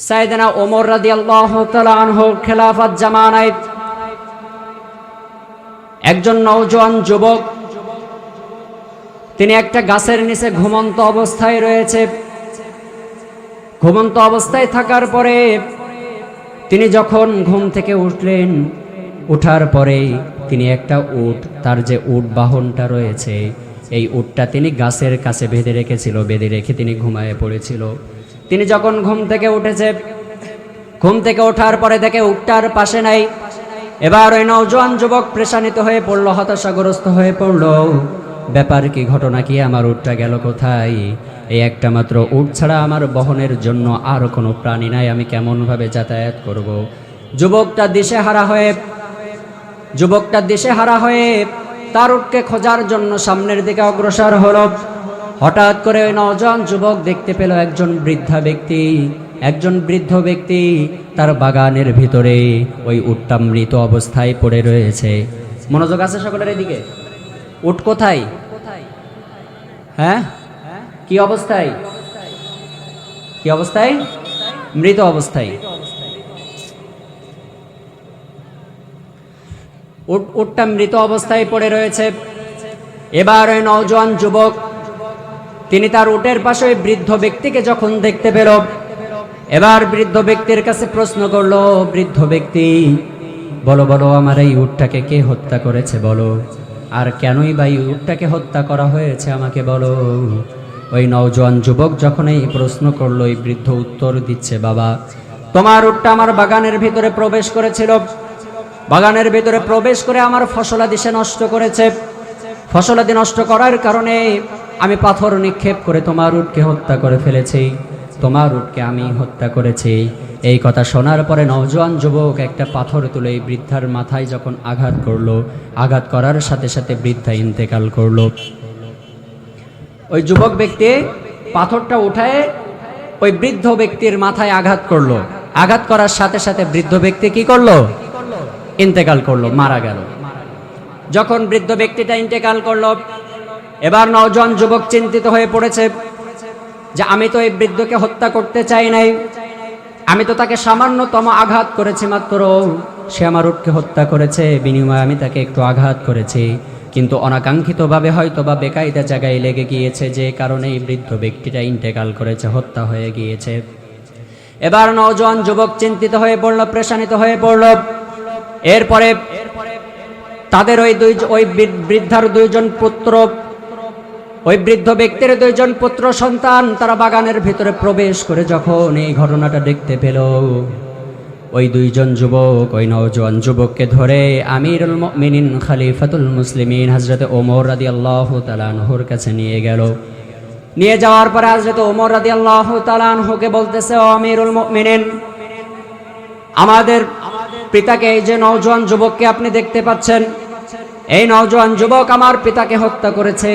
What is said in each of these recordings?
সাইয়েদনা ওমর রাদিয়াল্লাহু তাআলা আনহু খেলাফত জামানায় একজন নওজোয়ান যুবক, তিনি একটা গাছের নিচে ঘুমন্ত অবস্থায় রয়েছে। ঘুমন্ত অবস্থায় থাকার পরে তিনি যখন ঘুম থেকে উঠলেন, উঠার পরে তিনি একটা উট, তার যে উট বাহনটা রয়েছে, এই উটটা তিনি গাছের কাছে বেঁধে রেখেছিল। বেঁধে রেখে তিনি ঘুমায়ে পড়েছিল। তিনি যখন ঘুম থেকে উঠেছে, ঘুম থেকে ওঠার পরে দেখে উটটার পাশে নাই। এবার ওই নওজোয়ান যুবক পেরেশানিত হয়ে পড়লো, হতাশাগ্রস্ত হয়ে পড়লো। ব্যাপার কি, ঘটনা কি, আমার উটটা গেল কোথায়? এই একটা মাত্র উট ছাড়া আমার বহনের জন্য আর কোনো প্রাণী নাই, আমি কেমনভাবে যাতায়াত করব? যুবকটা দিশেহারা হয়ে তার উটকে খোঁজার জন্য সামনের দিকে অগ্রসর হলো। হঠাৎ করে ওই নওজোয়ান যুবক দেখতে পেল একজন বৃদ্ধ ব্যক্তি তার বাগানের ভিতরে ওই উটটা মৃত অবস্থায় পড়ে রয়েছে। মনোযোগ আছে সকলের এদিকে? উট কোথায়? হ্যাঁ, কি অবস্থায়? মৃত অবস্থায়। উটটা মৃত অবস্থায় পড়ে রয়েছে। এবার ওই নওজোয়ান যুবক তিনি তার উটের পাশে ওই বৃদ্ধ ব্যক্তিকে যখন দেখতে পেল, এবার বৃদ্ধ ব্যক্তির কাছে প্রশ্ন করলো, বৃদ্ধ ব্যক্তি, বলো আমার এই উটটাকে কে হত্যা করেছে বলো, আর কেনই বা এই উটটাকে হত্যা করা হয়েছে আমাকে বলো। ওই নওজোয়ান যুবক যখন এই প্রশ্ন করলো, এই বৃদ্ধ উত্তর দিচ্ছে, বাবা, তোমার উটটা আমার বাগানের ভিতরে প্রবেশ করেছিল। বাগানের ভিতরে প্রবেশ করে আমার ফসলাদি সে নষ্ট করেছে। ফসলাদি নষ্ট করার কারণে আমি পাথর নিক্ষেপ করে তোমার উটকে হত্যা করে ফেলেছি। তোমার উটকে আমি হত্যা করেছি। এই কথা শোনার পরে নওজোয়ান যুবক একটা পাথর তুলে এই বৃদ্ধার মাথায় যখন আঘাত করলো, আঘাত করার সাথে সাথে বৃদ্ধা ইন্তেকাল করলো। ওই যুবক ব্যক্তি পাথরটা উঠায় ওই বৃদ্ধ ব্যক্তির মাথায় আঘাত করলো। আঘাত করার সাথে সাথে বৃদ্ধ ব্যক্তি কি করলো? ইন্তেকাল করলো, মারা গেল। যখন বৃদ্ধ ব্যক্তিটা ইন্তেকাল করলো, এবার নওজোয়ান যুবক চিন্তিত হয়ে পড়েছে যে আমি তো এই বৃদ্ধকে হত্যা করতে চাই নাই, আমি তো তাকে সামান্যতম আঘাত করেছি মাত্র, সে আমার উটকে হত্যা করেছে, বিনিময়ে আমি তাকে একটু আঘাত করেছি, কিন্তু অনাকাঙ্ক্ষিতভাবে হয়তো বা বেকায়দা জায়গায় লেগে গিয়েছে, যে কারণে এই বৃদ্ধ ব্যক্তিটা ইন্তেকাল করেছে, হত্যা হয়ে গিয়েছে। এবার নওজোয়ান যুবক চিন্তিত হয়ে পড়ল, পেরেশানিত হয়ে পড়ল। এরপরে তাদের ওই বৃদ্ধার দুইজন পুত্র, ওই বৃদ্ধ ব্যক্তির দুইজন পুত্র সন্তান, তারা বাগানের ভিতরে প্রবেশ করে যখন এই ঘটনাটা দেখতে পেল, ওই দুইজন যুবক ওই নওজোয়ান যুবককে ধরে আমিরুল মুমিনিন খলিফাতুল মুসলিমিন হযরত ওমর রাদিয়াল্লাহু তাআলা আনহুর কাছে নিয়ে গেল। নিয়ে যাওয়ার পরে হযরত ওমর রাদিয়াল্লাহু তাআলা আনহুকে বলতেছে, ও আমিরুল মুমিনিন, আমাদের পিতাকে, এই যে নওজোয়ান যুবককে আপনি দেখতে পাচ্ছেন, এই নওজোয়ান যুবক আমার পিতাকে হত্যা করেছে।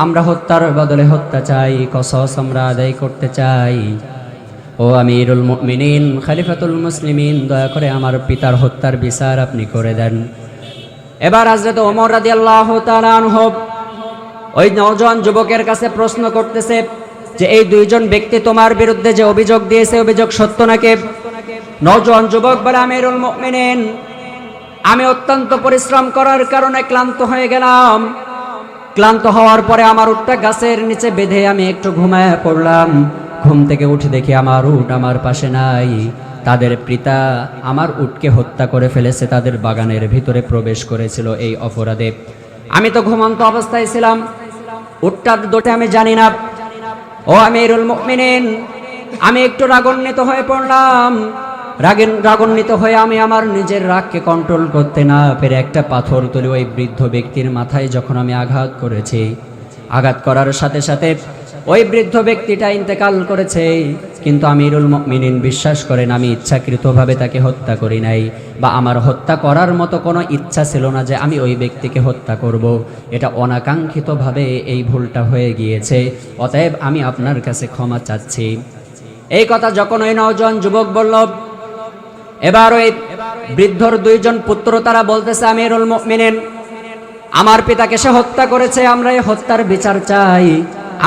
আমরা হত্যার বদলে হত্যা চাই, কসস আমরা আদায় করতে চাই। ও আমিরুল মুমিনিন খলিফাতুল মুসলিমিন, দয়া করে আমার পিতার হত্যার বিচার আপনি করে দেন। এবার হযরত ওমর রাদিয়াল্লাহু তাআলা আনহু ওই নওজোয়ান যুবকের কাছে প্রশ্ন করতেছে যে এই দুইজন ব্যক্তি তোমার বিরুদ্ধে যে অভিযোগ দিয়েছে, অভিযোগ সত্য নাকি? নওজোয়ান যুবক বলে, আমিরুল মুমিনিন, আমি অত্যন্ত পরিশ্রম করার কারণে ক্লান্ত হয়ে গেলাম। ক্লান্ত হওয়ার পরে আমার উটটা গাছের নিচে বেঁধে আমি একটু ঘুমায় পড়লাম। ঘুম থেকে উঠে দেখি আমার উট আমার পাশে নাই। তাদের পিতা আমার উটকে হত্যা করে ফেলেছে, তাদের বাগানের ভিতরে প্রবেশ করেছিল এই অপরাধে। আমি তো ঘুমন্ত অবস্থায় ছিলাম, উটটার দোটে আমি জানি না। ও আমিরুল মুমিনিন, আমি একটু রাগান্বিত হয়ে পড়লাম। রাগান্বিত হয়ে আমি আমার নিজের রাগকে কন্ট্রোল করতে না পেরে একটা পাথর তুলে ওই বৃদ্ধ ব্যক্তির মাথায় যখন আমি আঘাত করেছি, আঘাত করার সাথে সাথে ওই বৃদ্ধ ব্যক্তিটা ইন্তেকাল করেছে। কিন্তু আমিরুল মুমিনিন বিশ্বাস করেন, আমি ইচ্ছাকৃতভাবে তাকে হত্যা করি নাই, বা আমার হত্যা করার মতো কোনো ইচ্ছা ছিল না যে আমি ওই ব্যক্তিকে হত্যা করব। এটা অনাকাঙ্ক্ষিতভাবে এই ভুলটা হয়ে গিয়েছে, অতএব আমি আপনার কাছে ক্ষমা চাচ্ছি। এই কথা যখন ওই নওজোয়ান যুবক বলল, এবার ওই বৃদ্ধর দুইজন পুত্র তারা বলতেছে, আমিরুল মুমিনিন, আমার পিতাকে সে হত্যা করেছে, আমরা এই হত্যার বিচার চাই।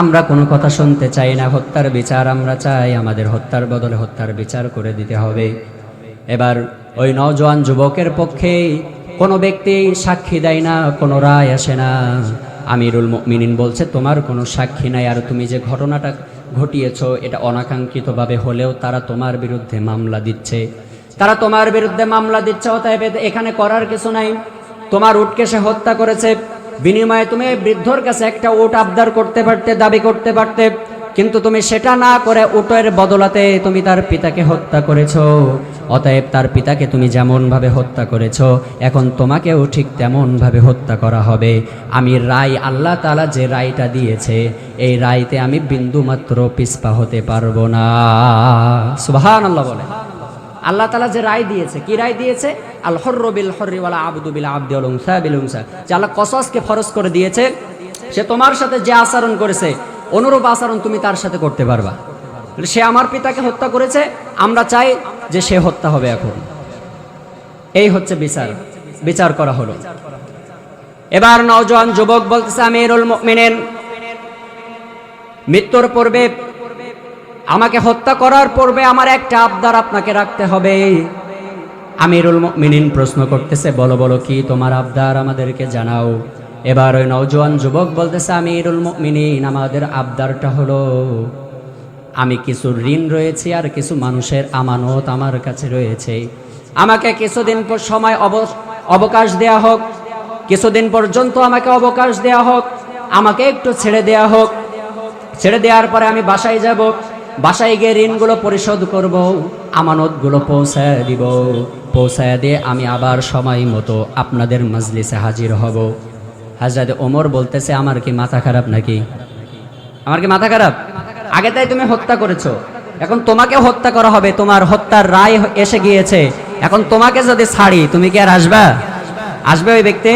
আমরা কোনো কথা শুনতে চাই না, হত্যার বিচার আমরা চাই, আমাদের হত্যার বদলে হত্যার বিচার করে দিতে হবে। এবার ওই নওজোয়ান যুবকের পক্ষে কোনো ব্যক্তি সাক্ষী দেয় না, কোনো রায় আসে না। আমিরুল মুমিনিন বলছে তোমার কোনো সাক্ষী নাই, আর তুমি যে ঘটনাটা ঘটিয়েছ এটা অনাকাঙ্ক্ষিতভাবে হলেও তারা তোমার বিরুদ্ধে মামলা দিচ্ছে, তারা তোমার বিরুদ্ধে মামলা দিচ্ছে, অতএব এখানে করার কিছু নাই। তোমার উটকে সে হত্যা করেছে, বিনিময়ে তুমি বৃদ্ধর কাছে একটা উট আবদার করতে পারতে, দাবি করতে পারতে, কিন্তু তুমি সেটা না করে উটের বদলাতে তুমি তার পিতাকে হত্যা করেছো। অতএব তার পিতাকে তুমি যেমনভাবে হত্যা করেছো এখন তোমাকেও ঠিক তেমনভাবে হত্যা করা হবে। আমি রায়, আল্লাহ তাআলা যে রায়টা দিয়েছে এই রায়তে আমি বিন্দুমাত্র পিছপা হতে পারবো না। সুবহানাল্লাহ বলে। আল্লাহ তাআলা যে রায় দিয়েছে, কি রায় দিয়েছে? আল হুররু বিল হুররি ওয়াল আবদু বিল আবদি ওয়াল উনসা বিল উনসা। যে আল্লাহ কসাসকে ফরজ করে দিয়েছে, সে তোমার সাথে যে আচরণ করেছে অনুরূপ আচরণ তুমি তার সাথে করতে পারবা। সে আমার পিতাকে হত্যা করেছে, আমরা চাই যে সে হত্যা হবে এখন। এই হচ্ছে বিচার, বিচার করা হলো। এবার নওজোয়ান যুবক বলতেছে আমিরুল মুমিনিন, মৃত্যুর পূর্বে আমাকে হত্যা করার পূর্বে আমার একটা আবদার আপনাকে রাখতে হবে। আমিরুল মুমিনিন প্রশ্ন করতেছে বলো বলো কি তোমার আবদার, আমাদেরকে জানাও। এবার ওই নওজোয়ান যুবক বলতেছে আমিরুল মুমিনিন আমাদের আবদারটা হলো আমি কিছু ঋণ রয়েছে আর কিছু মানুষের আমানত আমার কাছে রয়েছে, আমাকে কিছুদিন পর সময় অবকাশ দেয়া হোক, কিছুদিন পর্যন্ত আমাকে অবকাশ দেয়া হোক, আমাকে একটু ছেড়ে দেয়া হোক। ছেড়ে দেওয়ার পরে আমি বাসায় যাব, বাসায় গিয়ে ঋণগুলো পরিশোধ করব, আমানতগুলো পৌঁছায় দিব, পৌঁছায় দিয়ে আমি আবার সময় মতো আপনাদের মজলিসে হাজির হব। হযরত ওমর বলতেছে আমার কি মাথা খারাপ নাকি? আমার কি মাথা খারাপ? আগে তাই তুমি হত্যা করেছো, এখন তোমাকে হত্যা করা হবে, তোমার হত্যার রায় এসে গিয়েছে, এখন তোমাকে যদি ছাড়ি তুমি কি আর আসবা? আসবে ওই ব্যক্তি?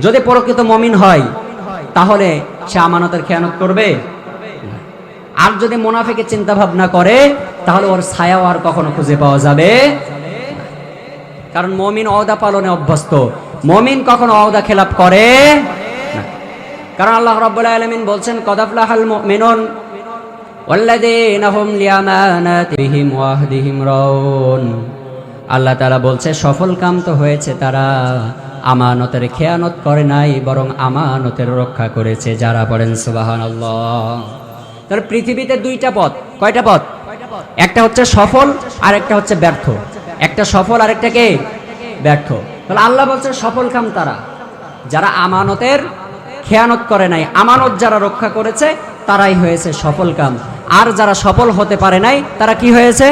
যদি প্রকৃত মুমিন হয় তাহলে সে আমানতের খেয়ানত করবে, আর যদি মুনাফিকের চিন্তা ভাবনা করে তাহলে ওর ছায়াও আর কখনো খুঁজে পাওয়া যাবে। কারণ মুমিন ওয়াদা পালনে অভ্যস্ত, মুমিন কখনো ওয়াদা খেলাপ করে না। কারণ আল্লাহ রাব্বুল আলামিন বলছেন কদ আফলাহাল মুমিনুন ওয়াল্লাযীনা হুম লিআমানাতিহিম ওয়া আহদিহিম রাউন। আল্লাহ তাআলা বলছে সফল কাম তো হয়েছে তারা, আমানতের খেয়ানত করে নাই বরং আমানতের রক্ষা করেছে যারা। পড়েন সুবহানাল্লাহ। তাহলে পৃথিবীতে দুইটা পথ। কয়টা পথ? একটা হচ্ছে সফল আর একটা হচ্ছে ব্যর্থ। একটা সফল আর একটা কে? ব্যর্থ। তাহলে আল্লাহ বলছে সফল কাম তারা যারা আমানতের খেয়ানত করে নাই, আমানত যারা রক্ষা করেছে তারাই হয়েছে সফল কাম। আর যারা সফল হতে পারে নাই তারা কি হয়েছে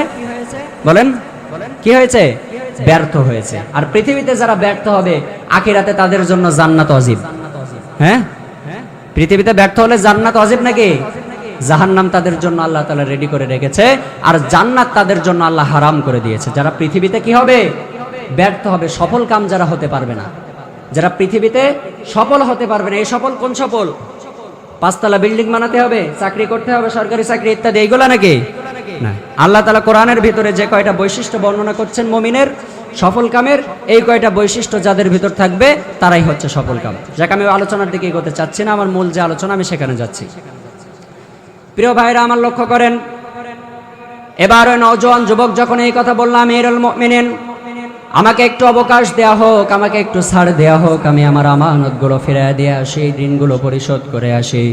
বলেন? কি হয়েছে? ব্যর্থ হয়েছে। আর পৃথিবীতে যারা ব্যর্থ হবে আখিরাতে তাদের জন্য জান্নাত ওয়াজিব। হ্যাঁ, পৃথিবীতে ব্যর্থ হলে জান্নাত ওয়াজিব নাকি? জাহান্নাম তাদের জন্য আল্লাহ তাআলা রেডি করে রেখেছে, আর জান্নাত তাদের জন্য আল্লাহ হারাম করে দিয়েছে। যারা পৃথিবীতে কি হবে? ব্যর্থ হবে, সফল কাম যারা হতে পারবে না, যারা পৃথিবীতে সফল হতে পারবে না। এই সফল কোন সফল? পাঁচতলা বিল্ডিং বানাতে হবে, চাকরি করতে হবে, সরকারি চাকরি ইত্যাদি, এইগুলা নাকি? না। আল্লাহ তাআলা কোরআনের ভিতরে যে কয়টা বৈশিষ্ট্য বর্ণনা করছেন মুমিনের সফল কামের, এই কয়টা বৈশিষ্ট্য যাদের ভিতর থাকবে তারাই হচ্ছে সফল কাম। যাকে আমি আলোচনার দিকে এগোতে চাচ্ছি না, আমার মূল যে আলোচনা আমি সেখানে যাচ্ছি। প্রিয় ভাইরা আমার লক্ষ্য করেন, এবার ওই নওজোয়ান যুবক যখন এই কথা বললাম আমিরুল মুমিনিন আমাকে একটু অবকাশ দেয়া হোক, আমাকে একটু ছাড় দেয়া হোক, আমি আমার আমানতগুলো ফিরিয়ে দিয়ে আসি, ঋণগুলো পরিশোধ করে আসি।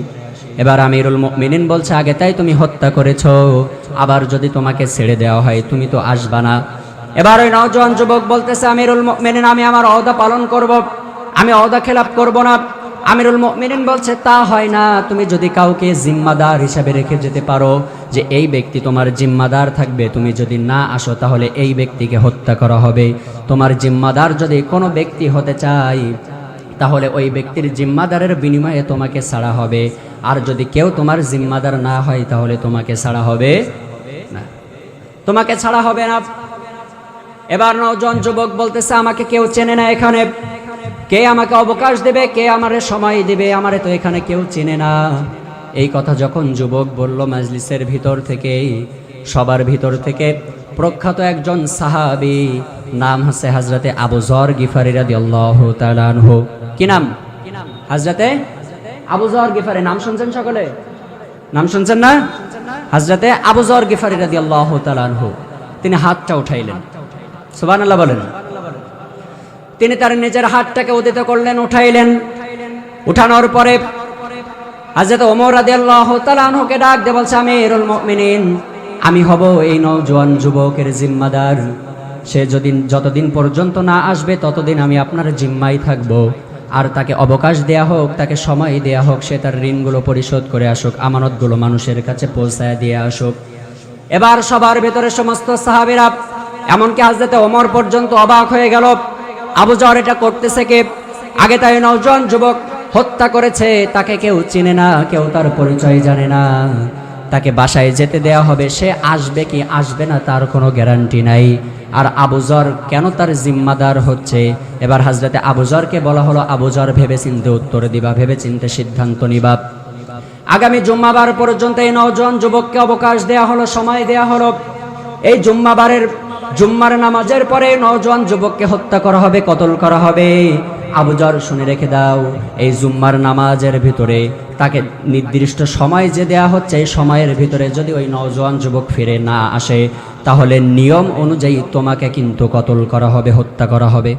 এবার আমিরুল মুমিনিন বলছে আগে তাই তুমি হত্যা করেছো, আবার যদি তোমাকে ছেড়ে দেওয়া হয় তুমি তো আসবা না। এবার ওই নওজোয়ান যুবক বলতেছে আমিরুল মুমিনিন আমি আমার ওয়াদা পালন করব, আমি ওয়াদা খেলাপ করব না। আমিরুল মুমিনিন বলছে তা হয় না, তুমি যদি কাউকে জিম্মাদার হিসাবে রেখে যেতে পারো যে এই ব্যক্তি তোমার জিম্মাদার থাকবে, তুমি যদি না আসো তাহলে এই ব্যক্তিকে হত্যা করা হবে। তোমার জিম্মাদার যদি কোনো ব্যক্তি হতে চায় তাহলে ওই ব্যক্তির জিম্মাদারের বিনিময়ে তোমাকে ছাড়া হবে, আর যদি কেউ তোমার জিম্মাদার না হয় তাহলে তোমাকে ছাড়া হবে না, তোমাকে ছাড়া হবে না। এবার নওজোয়ান যুবক বলতেছে আমাকে কেউ চেনে না এখানে, কে আমাকে অবকাশ দেবে, কে আমারে সময় দেবে, আমারে তো এখানে কেউ চেনে না। এই কথা যখন যুবক বলল মাজলিসের ভিতর থেকে, সবার ভিতর থেকে প্রখ্যাত একজন সাহাবী, নাম হচ্ছে হযরতে আবু যর গিফারী রাদিয়াল্লাহু তাআলা আনহু। কি নাম? হযরতে আবু যর গিফারি, নাম শুনছেন সকলে? নাম শুনছেন না? হযরতে আবু যর গিফারি রাদিয়াল্লাহু তাআলা আনহু, তিনি হাতটা উঠাইলেন। সুবহানাল্লাহ বলেন। তিনি তার নিজের হাতটাকে উদিত করলেন, উঠাইলেন। উঠানোর পরে হযরত ওমর রাদিয়াল্লাহু তাআলা আনহুকে ডাক দিয়ে বলছে, আমিরুল মুমিনিন, আমি হব এই নওজোয়ান যুবকের জিম্মাদার। সে যতদিন পর্যন্ত না আসবে ততদিন আমি আপনার জিম্মায় থাকব। আর তাকে অবকাশ দেয়া হোক, তাকে সময় দেয়া হোক, সে তার ঋণগুলো পরিশোধ করে আসুক, আমানতগুলো মানুষের কাছে পৌঁছায় দিয়ে আসুক। এবার সবার ভেতরে সমস্ত সাহাবীরা, এমনকি হযরত ওমর পর্যন্ত অবাক হয়ে গেল। আবু যর এটা করতেছে কে? আগে তাই নওজোয়ান যুবক হত্যা করেছে, তাকে কেউ চিনে না, কেউ তার পরিচয় জানে না। তাকে বাসায় যেতে দেয়া হবে, সে আসবে কি আসবে না তার কোনো গ্যারান্টি নাই। আর আবু যর কেন তার জিম্মাদার হচ্ছে? এবার হযরতে আবু যরকে বলা হলো, আবু যর ভেবেচিন্তে উত্তর দিবা, ভেবেচিন্তে সিদ্ধান্ত নিবা। আগামী জুম্মাবার পর্যন্ত এই নওজোয়ান যুবককে অবকাশ দেয়া হলো, সময় দেয়া হলো। এই জুম্মার নামাজের পরে নওজোয়ান যুবককে হত্যা করা হবে, কতল করা হবে। আবু যর শুনে রেখে দাও, এই জুম্মার নামাজের ভিতরে তাকে নির্দিষ্ট সময় যে দেয়া হচ্ছে, এই সময়ের ভিতরে যদি ওই নওজোয়ান যুবক ফিরে না আসে, তাহলে নিয়ম অনুযায়ী তোমাকে কিন্তু কতল করা হবে, হত্যা করা হবে।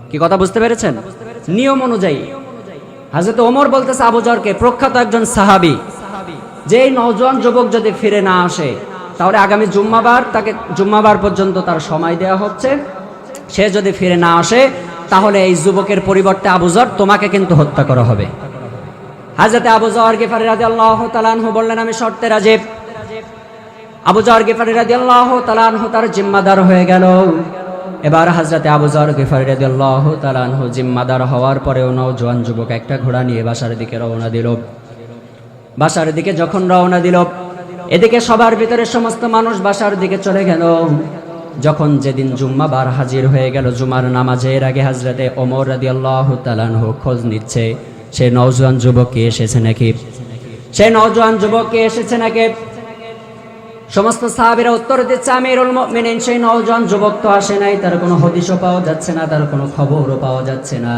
কি কথা বুঝতে পেরেছেন? নিয়ম অনুযায়ী। হযরত ওমর বলতেছে আবু যরকে, প্রখ্যাত একজন সাহাবী, যে এই নওজোয়ান যুবক যদি ফিরে না আসে, তাহলে আগামী জুম্মাবার পর্যন্ত তার সময় দেওয়া হচ্ছে। সে যদি ফিরে না আসে, তাহলে এই যুবকের পরিবর্তে আবু যর তোমাকে কিন্তু হত্যা করা হবে। হযরতে আবু যর গিফারি রাদিয়াল্লাহু তাআলা আনহু বললেন, আমি শর্তে রাজি। আবু যর গিফারি রাদিয়াল্লাহু তাআলা আনহু তার জিম্মাদার হয়ে গেল। এবার হযরতে আবু যর গিফারি রাদিয়াল্লাহু তাআলা আনহু জিম্মাদার হওয়ার পরেও নওজোয়ান যুবক একটা ঘোড়া নিয়ে বাসার দিকে রওনা দিল। বাসার দিকে যখন রওনা দিল, এদিকে সবার ভিতরে সমস্ত মানুষ বাসার দিকে চলে গেল। যখন যেদিন জুম্মাবার হাজির হয়ে গেল, জুমার নামাজের আগে হযরতে ওমর রাদিয়াল্লাহু তাআলা আনহু খোঁজ নিচ্ছে, সে নওজোয়ান যুবক কে এসেছে নাকি, সে নওজোয়ান যুবক কে এসেছে নাকি। সমস্ত সাহাবীরা উত্তর দিচ্ছে, আমিরুল মুমিনিন, সেই নওজোয়ান যুবক তো আসে নাই, তার কোনো হদিশও পাওয়া যাচ্ছে না, তার কোনো খবরও পাওয়া যাচ্ছে না।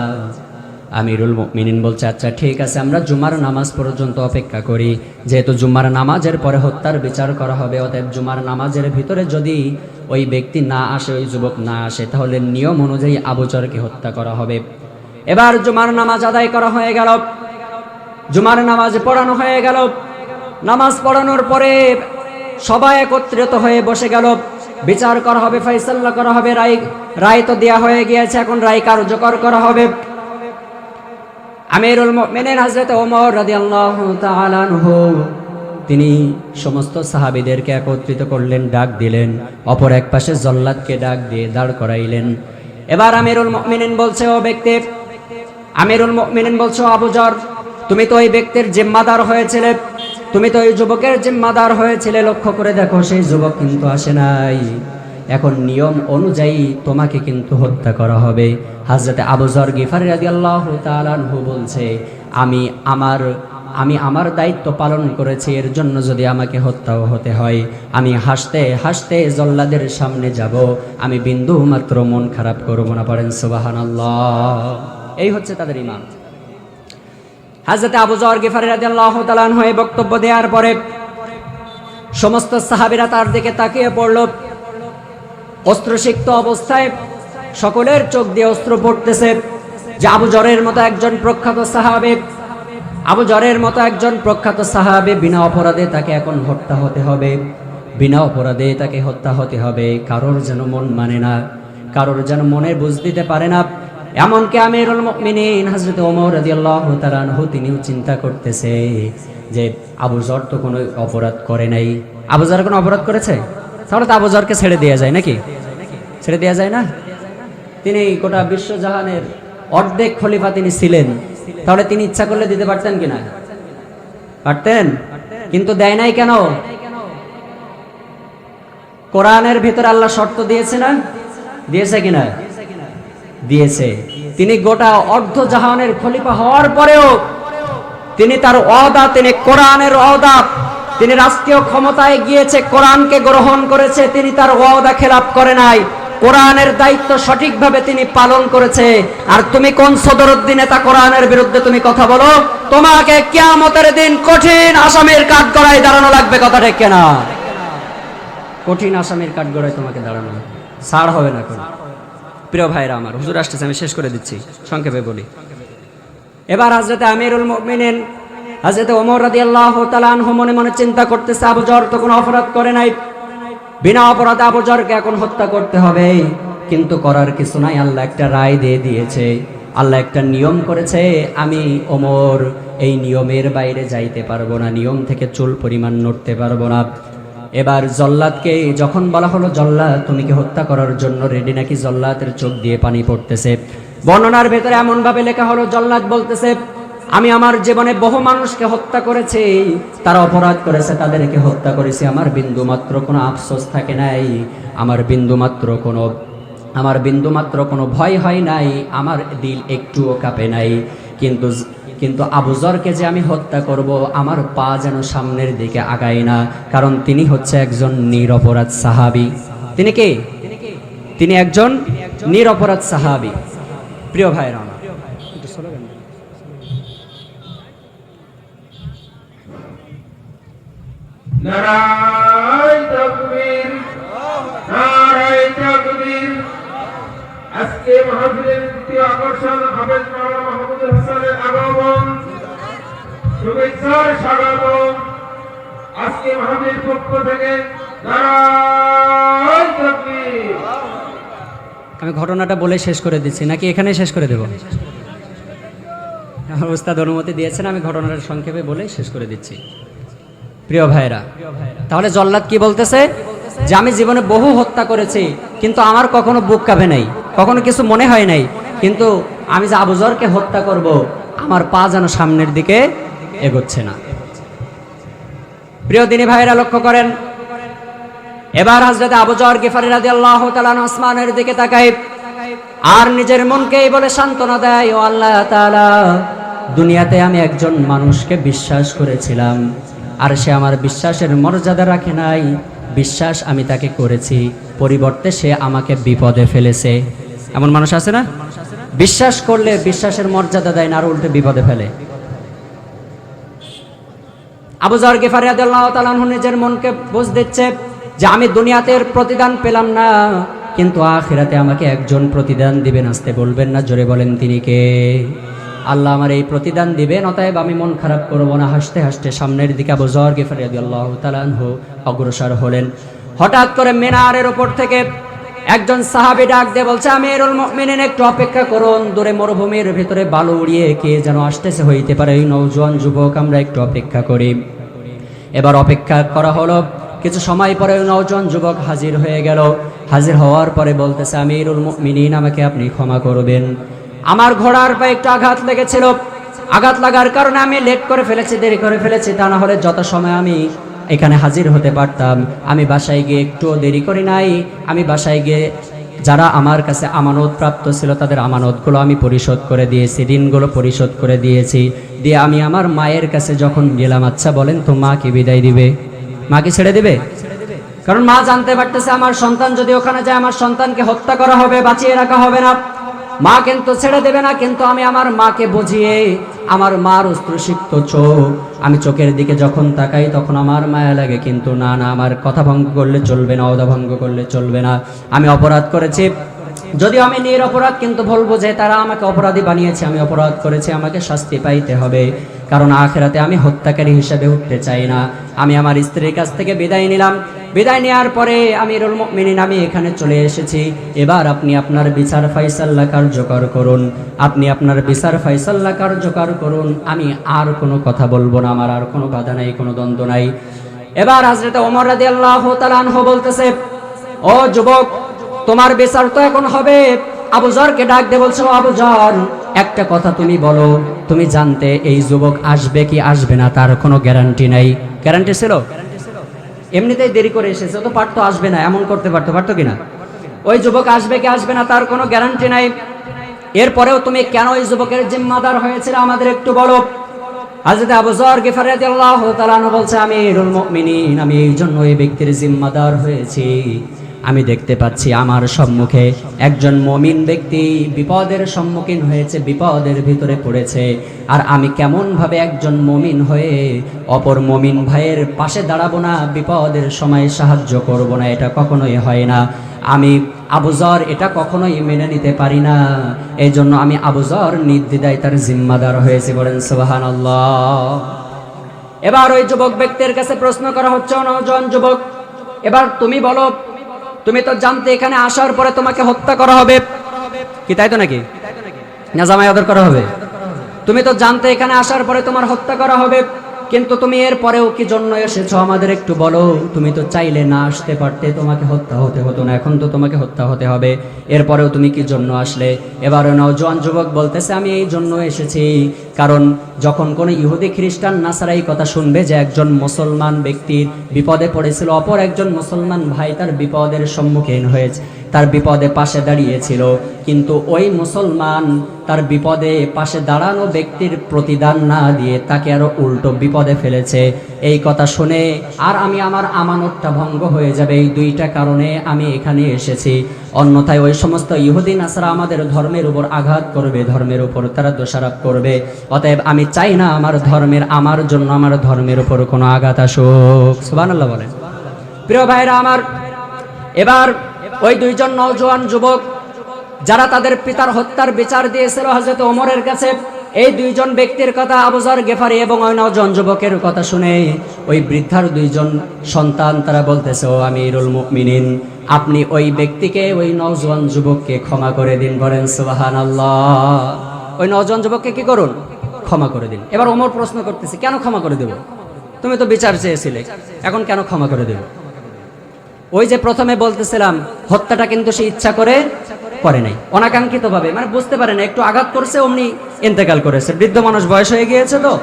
আমিরুল মুমিনিন বলছে, আচ্ছা ঠিক আছে, আমরা জুমার নামাজ পর্যন্ত অপেক্ষা করি। যেহেতু জুমার নামাজের পরে হত্যার বিচার করা হবে, অতএব জুমার নামাজের ভিতরে যদি ওই ব্যক্তি না আসে, ওই যুবক না আসে, তাহলে নিয়ম অনুযায়ী আবু যরকে হত্যা করা হবে। এবার জুমার নামাজ আদায় করা হয়ে গেল, জুমার নামাজ পড়ানো হয়ে গেল। নামাজ পড়ানোর পরে সবাই একত্রিত হয়ে বসে গেল, বিচার করা হবে, ফয়সালা করা হবে। রায় তো দেয়া হয়ে গিয়েছে, এখন রায় কার্যকর করা হবে। আমিরুল মুমিনিন হযরত ওমর রাদিয়াল্লাহু তাআলা আনহু, তিনি সমস্ত সাহাবীদেরকে একত্রিত করলেন, ডাক দিলেন। অপর এক পাশে জল্লাদকে ডাক দিয়ে দাঁড় করাইলেন। এবার আমিরুল মুমিনিন বলছে, ও ব্যক্তি, আমিরুল মুমিনিন বলছো, আবু যর, তুমি তো ওই ব্যক্তির জিম্মাদার হয়েছিলে, তুমি তো ওই যুবকের জিম্মাদার হয়েছিলে। লক্ষ্য করে দেখো, সেই যুবক কিন্তু আসে নাই। এখন নিয়ম অনুযায়ী তোমাকে কিন্তু হত্যা করা হবে। হযরতে আবু যর গিফারি রাদিয়াল্লাহু তাআলা আনহু বলছে, আমি আমার দায়িত্ব পালন করেছি, এর জন্য যদি আমাকে হত্যাও হতে হয়, আমি হাসতে হাসতে জল্লাদের সামনে যাব, আমি বিন্দু মাত্র মন খারাপ করব না। পড়েন সুবহানাল্লাহ। এই হচ্ছে তাদের ঈমান। হযরতে আবু যর গিফারি রাদিয়াল্লাহু তাআলা আনহু এই বক্তব্য দেওয়ার পরে সমস্ত সাহাবীরা তার দিকে তাকিয়ে পড়ল। অস্ত্রসিক্ত অবস্থায় সকলের চোখ দিয়ে অস্ত্র পড়তেছে, যে আবু যরের মতো একজন প্রখ্যাত সাহাবী, আবু যরের মতো একজন প্রখ্যাত সাহাবী, বিনা অপরাধে তাকে এখন হত্যা হতে হবে, বিনা অপরাধে তাকে হত্যা হতে হবে। কারোর যেন মন মানে না, কারোর যেন মনে বুঝ দিতে পারে না। এমনকি আমিরুল মুমিনিন হযরত ওমর রাদিয়াল্লাহু তাআলা আনহু, তিনিও চিন্তা করতেছে যে আবু যর তো কোনো অপরাধ করে নাই। আবু যর কোনো অপরাধ করেছে? তাহলে তো আবু যরকে ছেড়ে দেওয়া যায় নাকি? ছেড়ে দেওয়া যায় না? তিনি গোটা বিশ্বজাহানের অর্ধেক খলিফা তিনি ছিলেন, তাহলে তিনি ইচ্ছা করলে দিতে পারতেন কিনা? পারতেন, কিন্তু দেয় নাই কেন? কোরআনের ভিতরে আল্লাহ শর্ত দিয়েছে না? দিয়েছে কিনা? দিয়েছে। তিনি গোটা অর্ধ জাহানের খলিফা হওয়ার পরেও তিনি তার ওয়াদা, তিনি কোরআনের ওয়াদা, তিনি রাষ্ট্রীয় ক্ষমতায় গিয়েছে, কোরআনকে গ্রহণ করেছে, তিনি তার ওয়াদা খেলাপ করে নাই। কোরআনের দায়িত্ব সঠিকভাবে তিনি পালন করেছে। আর তুমি কোন সদরুদ্দিন নেতা কোরআনের বিরুদ্ধে তুমি কথা বলো? তোমাকে কিয়ামতের দিন কঠিন আসামির কাঠগড়ায় দাঁড়ানো লাগবে, কথা ঠিক কিনা? কঠিন আসামির কাঠগড়ায় তোমাকে দাঁড়ানো, ছাড় হবে না কোনো। প্রিয় ভাইরা আমার, হুজুর আসতেছে, আমি শেষ করে দিচ্ছি, সংক্ষেপে বলি। এবার হযরত আমিরুল মুমিনিন হযরত ওমর রাদিয়াল্লাহু তাআলা আনহু মনে মনে চিন্তা করতেছে, আবু যর তো কোনো অপরাধ করে নাই, বিনা অপরাধে আবু যরকে এখন হত্যা করতে হবে। কিন্তু করার কিছু নাই, আল্লাহ একটা রায় দিয়ে দিয়েছে, আল্লাহ একটা নিয়ম করেছে, আমি ওমর এই নিয়মের বাইরে যাইতে পারবো না, নিয়ম থেকে চুল পরিমাণ নড়তে পারবো না। এবার জল্লাদকে যখন বলা হলো, জল্লাদ তুমি কি হত্যা করার জন্য রেডি নাকি? জল্লাদের চোখ দিয়ে পানি পড়তেছে। বর্ণনার ভেতরে এমন ভাবে লেখা হলো, জল্লাদ বলতেছে, আমি আমার জীবনে বহু মানুষকে হত্যা করেছি, তারা অপরাধ করেছে, তাদেরকে হত্যা করেছি, আমার বিন্দু মাত্র কোনো আফসোস থাকে নাই, আমার বিন্দু মাত্র কোনো ভয় হয় নাই, আমার দিল একটুও কাঁপে নাই। কিন্তু আবু যরকে যে আমি হত্যা করব, আমার পা যেন সামনের দিকে আগায় না, কারণ তিনি হচ্ছে একজন নিরপরাধ সাহাবী। তিনি কে? তিনি একজন নিরপরাধ সাহাবী। প্রিয় ভাইরা, নারায়ে তাকবীর, নারায়ে তাকবীর। আজকে মাহফিলের দ্বিতীয় আকর্ষণ হাফেজ মাওলানা মাহমুদুল হাসানের আগমন, শুভেচ্ছার স্বাগতম। আজকে মাহফিলের পক্ষ থেকে নারায়ে তাকবীর। আমি ঘটনাটা বলে শেষ করে দিচ্ছি নাকি এখানে শেষ করে দেব? আমার উস্তাদ অনুমতি দিয়েছেন, আমি ঘটনাটা সংক্ষেপে বলে শেষ করে দিচ্ছি। প্রিয় ভাইরা, তাহলে জল্লাদ কি বলতেছে? যে আমি জীবনে বহু হত্যা করেছি, কিন্তু আমার কখনো বুক কাঁপে নাই, কখনো কিছু মনে হয় নাই, কিন্তু আমি যে আবু যরকে হত্যা করব, আমার পা যেন সামনের দিকে এগোচ্ছে না। প্রিয় দিনী ভাইরা, লক্ষ্য করেন, এবার হযরত আবু যর গিফারী রাদিয়াল্লাহু তাআলা আসমানের দিকে তাকায় আর নিজের মনকেই বলে সান্ত্বনা দেয়, ও আল্লাহ তাআলা, দুনিয়াতে আমি একজন মানুষকে বিশ্বাস করেছিলাম, আর সে আমার বিশ্বাসের মর্যাদা রাখে নাই, বিশ্বাস আমি তাকে করেছি, পরিবর্তে সে আমাকে বিপদে ফেলেছে। এমন মানুষ আছে না? বিশ্বাস করলে বিশ্বাসের মর্যাদা দেয় না, আর উল্টে বিপদে ফেলে। আবু যর গিফারী রাদিয়াল্লাহু তাআলা নিজের মনকে বুঝ দিচ্ছে যে আমি দুনিয়াতে এর প্রতিদান পেলাম না, কিন্তু আখিরাতে আমাকে একজন প্রতিদান দিবেন। আসতে বলবেন না, জোরে বলেন তিনি কে? আল্লাহ আমার এই প্রতিদান দিবেন, অতএব আমি মন খারাপ করব না। হাসতে হাসতে সামনের দিকে আবু যর গিফারী রাদিয়াল্লাহু তাআলা আনহু অগ্রসর হলেন। হঠাৎ করে মিনারের উপর থেকে একজন সাহাবী ডাক দিয়ে বলছে, আমিরুল মুমিনিন, একটু অপেক্ষা করুন, দূরে মরুভূমির ভিতরে বালু উড়িয়ে কে যেন আসতেছে, হইতে পারে এই নওজোয়ান যুবক, আমরা একটু অপেক্ষা করি। এবার অপেক্ষা করা হলো। কিছু সময় পরে নওজোয়ান যুবক হাজির হয়ে গেল। হাজির হওয়ার পরে বলতেছে, আমিরুল মুমিনিন, আমাকে আপনি ক্ষমা করবেন, আমার ঘোড়ার পায়ে একটু আঘাত লেগেছিল, আঘাত লাগার কারণে আমি লেট করে ফেলেছি, দেরি করে ফেলেছি, তা না হলে যত সময় আমি এখানে হাজির হতে পারতাম। আমি বাসায় গিয়ে একটুও দেরি করি নাই, আমি বাসায় গিয়ে যারা আমার কাছে আমানত প্রাপ্ত ছিল তাদের আমানতগুলো আমি পরিশোধ করে দিয়েছি, ঋণগুলো পরিশোধ করে দিয়েছি। দিয়ে আমি আমার মায়ের কাছে যখন গেলাম, আচ্ছা বলেন তো, মা কি বিদায় দিবে? মা কি ছেড়ে দিবে? কারণ মা জানতে পারতেছে আমার সন্তান যদি ওখানে যায়, আমার সন্তানকে হত্যা করা হবে, বাঁচিয়ে রাখা হবে না, মা কিন্তু ছেড়ে দেবে না। কিন্তু আমি আমার মাকে বুঝিয়ে, আমার মার অশ্রুসিক্ত চোখ, আমি চোখের দিকে যখন তাকাই তখন আমার মায়া লাগে, কিন্তু না না, আমার কথা ভঙ্গ করলে চলবে না, ওয়াদা ভঙ্গ করলে চলবে না। আমি অপরাধ করেছি, যদিও আমি নিরপরাধ, কিন্তু বলবো যে তারা আমাকে অপরাধী বানিয়েছে, আমি অপরাধ করেছি, আমাকে শাস্তি পাইতে হবে, কারণ আখিরাতে আমি হত্যাকারী হিসেবে উঠতে চাই না। আমি আমার স্ত্রীর কাছ থেকে বিদায় নিলাম। বিদায় নেওয়ার পরে আমিরুল মুমিনিন, আমি এখানে চলে এসেছি, এবার আপনি আপনার বিচার ফায়সালা কার্যকর করুন, আপনি আপনার বিচার ফায়সালা কার্যকর করুন, আমি আর কোনো কথা বলবো না, আমার আর কোনো বাধা নাই, কোনো দ্বন্দ্ব নাই। এবার হযরত ওমর রাদিয়াল্লাহু তাআলা আনহু বলতেছে, ও যুবক, তোমার বিচার তো এখন হবে। আবু যরকে ডাক দিয়ে বলছো, আবু যর, একটা কথা তুমি বলো, তুমি জানতে এই যুবক আসবে কি আসবে না তার কোনো গ্যারান্টি নাই। গ্যারান্টি ছিল? এমনিতেই দেরি করে এসেছে, তো পারতো আসবে না, এমন করতে পারতো কিনা? ওই যুবক আসবে কি আসবে না তার কোনো গ্যারান্টি নাই। এরপরেও তুমি কেন ওই যুবকের জিম্মাদার হয়েছিল আমাদের একটু বলো। হযরত আবু যর গিফারী রাদিয়াল্লাহু তাআলা আনহু বলছে, আমিরুল মুমিনিন, আমি এই জন্য এই ব্যক্তির জিম্মাদার হয়েছি, আমি দেখতে পাচ্ছি আমার সম্মুখে একজন মমিন ব্যক্তি বিপদের সম্মুখীন হয়েছে, বিপদের ভিতরে পড়েছে। আর আমি কেমনভাবে একজন মমিন হয়ে অপর মমিন ভাইয়ের পাশে দাঁড়াবো না, বিপদের সময় সাহায্য করব না, এটা কখনোই হয় না। আমি আবু যর এটা কখনোই মেনে নিতে পারি না। এই জন্য আমি আবু যর নির্দ্বিধায় তার জিম্মাদার হয়েছে। বলেন সুবহানাল্লাহ। এবার ওই যুবক ব্যক্তির কাছে প্রশ্ন করা হচ্ছে, নওজোয়ান যুবক, এবার তুমি বলো, তুমি তো জানতে এখানে আসার পরে তোমাকে হত্যা করা হবে, কি তাই তো নাকি? না জামাই আদর করা হবে? তুমি তো জানতে এখানে আসার পরে তোমার হত্যা করা হবে, কিন্তু তুমি এর পরেও কি জন্য এসেছো আমাদের একটু বলো। তুমি তো চাইলে না আসতে পারতে, তোমাকে হত্যা হতে হতো না, এখন তো তোমাকে হত্যা হতে হবে, এরপরেও তুমি কি জন্য আসলে? এবার নওজোয়ান যুবক বলতেছে, আমি এই জন্য এসেছি, কারণ যখন কোনো ইহুদি খ্রিস্টান নাসারা এই কথা শুনবে যে একজন মুসলমান ব্যক্তির বিপদে পড়েছিল, অপর একজন মুসলমান ভাই তার বিপদের সম্মুখীন হয়েছে, তার বিপদে পাশে দাঁড়িয়েছিল, কিন্তু ওই মুসলমান তার বিপদে পাশে দাঁড়ানো ব্যক্তির প্রতিদান না দিয়ে তাকে আরো উল্টো বিপদে ফেলেছে, এই কথা শুনে আর আমি আমার আমানতটা ভঙ্গ হয়ে যাবে, এই দুইটা কারণে আমি এখানে এসেছি। অন্যথায় ওই সমস্ত ইহুদি নাসারা আমাদের ধর্মের উপর আঘাত করবে, ধর্মের উপর তারা দোষারোপ করবে। অতএব আমি চাই না আমার ধর্মের, আমার জন্য আমার ধর্মের উপর কোনো আঘাত আসুক। সুবহানাল্লাহ বলেন। প্রিয় ভাইরা আমার, এবার ওই দুইজন নওজোয়ান যুবক যারা তাদের পিতার হত্যার বিচার দিয়েছিল হযরত ওমরের কাছে, এই দুইজন ব্যক্তির কথা, আবু যর গেফারি এবং ওই নওজোয়ান যুবকের কথা শুনে ওই বৃদ্ধার দুইজন সন্তান তারা বলতেছে, ও আমিরুল মুমিনিন, আপনি ওই ব্যক্তিকে, ওই নওজোয়ান যুবককে ক্ষমা করে দিন। বলেন সুবহানাল্লাহ। ওই নওজোয়ান যুবককে কি করুন? ক্ষমা করে দিন। এবার ওমর প্রশ্ন করতেছে, কেন ক্ষমা করে দেব? তুমি তো বিচার চেয়েছিলে, এখন কেন ক্ষমা করে দেব? ওই যে প্রথমে বলতেছিলাম, হত্যাটা কিন্তু সে ইচ্ছা করে করে নাই, অনাকাঙ্ক্ষিত ভাবে, মানে বুঝতে পারে না, একটু আঘাত করছে, অমনি ইন্তেকাল করেছে, বৃদ্ধ মানুষ, বয়স হয়ে গিয়েছে তো।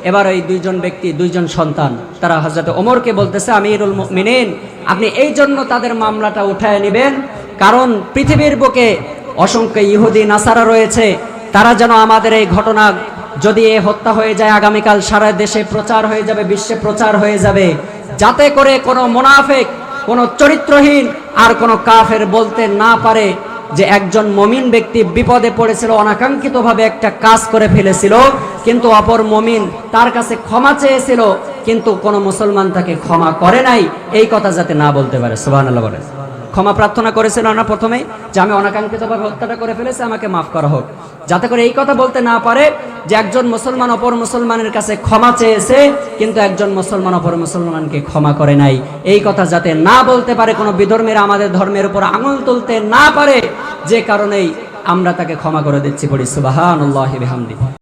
এবার ওই দুইজন ব্যক্তি, দুইজন সন্তান, তারা হযরত ওমরকে বলতেছে, আমিরুল মুমিনিন, আপনি এই জন্য তাদের মামলাটা উঠায় নেবেন, কারণ পৃথিবীর বুকে অসংখ্য ইহুদি নাসারা রয়েছে, তারা যেন আমাদের এই ঘটনা, যদি এ হত্যা হয়ে যায়, আগামীকাল সারা দেশে প্রচার হয়ে যাবে, বিশ্বে প্রচার হয়ে যাবে, যাতে করে কোনো মুনাফিক, কোনো চরিত্রহীন আর কোনো কাফের বলতে না পারে যে একজন মুমিন ব্যক্তি বিপদে পড়েছিল, অনাকাঙ্ক্ষিতভাবে একটা কাজ করে ফেলেছিল, কিন্তু অপর মুমিন তার কাছে ক্ষমা চেয়েছিল, কিন্তু কোনো মুসলমান তাকে ক্ষমা করে নাই, এই কথা যাতে না বলতে পারে। সুবহানাল্লাহ বলেন। ক্ষমা প্রার্থনা করেছিল না প্রথমেই, যে আমি অনাকাঙ্ক্ষিতভাবে হত্যাটা করে ফেলেছি, আমাকে মাফ করা হোক, যাতে করে এই কথা বলতে না পারে যে একজন মুসলমান অপর মুসলমানের কাছে ক্ষমা চেয়েছে, কিন্তু একজন মুসলমান অপর মুসলমানকে ক্ষমা করে নাই, এই কথা যাতে না বলতে পারে, কোনো বিধর্মীরা আমাদের ধর্মের উপর আঙুল তুলতে না পারে, যে কারণেই আমরা তাকে ক্ষমা করে দিচ্ছি। পড়ি সুবহানাল্লাহি বিহামদিহি।